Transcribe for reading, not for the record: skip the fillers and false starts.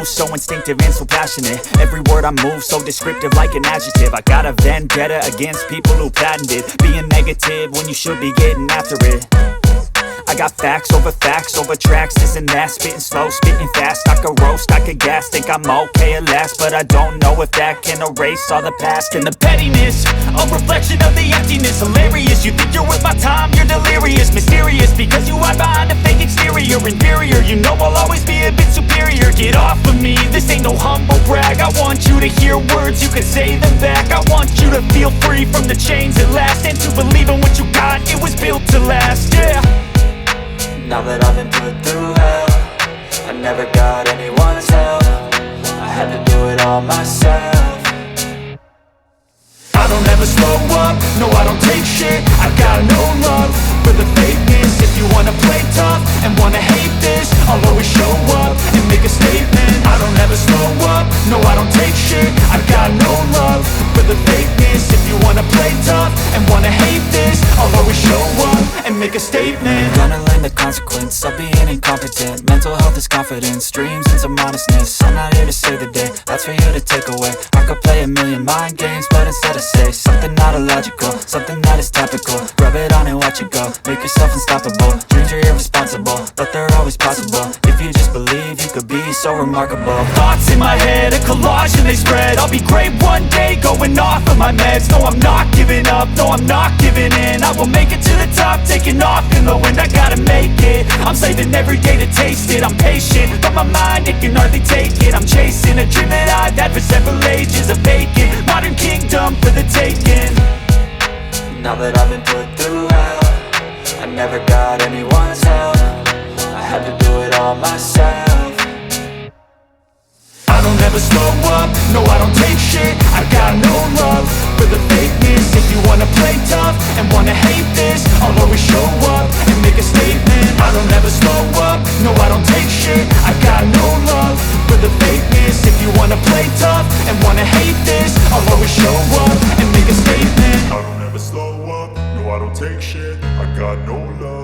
So instinctive and so passionate. Every word I move so descriptive like an adjective. I got a vendetta against people who patented being negative when you should be getting after it. I got facts over tracks, this and that. Spitting slow, spitting fast. I could roast, I could gas. Think I'm okay at last, but I don't know if that can erase all the past. And the pettiness, a reflection of the emptiness. Hilarious, you think you're worth my time, you're delirious. Mysterious, because you hide behind a fake exterior. Inferior, you know I'll always be a bit superior. Get off of me, this ain't no humble brag. I want you to hear words, you can say them back. I want you to feel free from the chains at last, and to believe in what you got, it was built to last, yeah. Now that I've been put through hell, I never got anyone's help. I had to do it all myself. I don't ever slow up, no I don't take shit. I got no love for the fakeness. If you wanna play tough and wanna hate this, I'll always show up and make a statement. I don't ever slow up, no I don't take shit. I got no love for the fakeness. If you wanna play tough and wanna hate this, I'll always show up and make a statement. Gonna learn the consequence of being incompetent. Mental health is confidence, dreams and some modestness. I'm not here to save the day, that's for you to take away. I could play a million mind games, but instead I say something not illogical, something that is topical. Rub it on and watch it go, make yourself unstoppable. Dreams are irresponsible, but they're always possible. If you just believe, you could be so remarkable. Thoughts in my head, a collage and they spread. I'll be great one day, going off of my meds. No, I'm not giving up, no, I'm not giving in. I will make it to the top, taking off in the wind. I gotta make it, I'm saving every day to taste it. I'm patient, but my mind, it can hardly take it. I'm chasing a dream that I've had for several ages. A vacant, modern kingdom for the taking. Now that I've been put through hell, I never got anyone's help. I had to do it all myself. I don't ever slow up, no I don't take shit. I got no love for the fakeness. If you wanna play tough and wanna hate this, I'll always show up and make a statement. I don't ever slow up, no I don't take shit. I got no love for the fakeness. If you wanna play tough and wanna hate this, I'll always show up and make a statement. I don't ever slow up, no I don't take shit. I got no love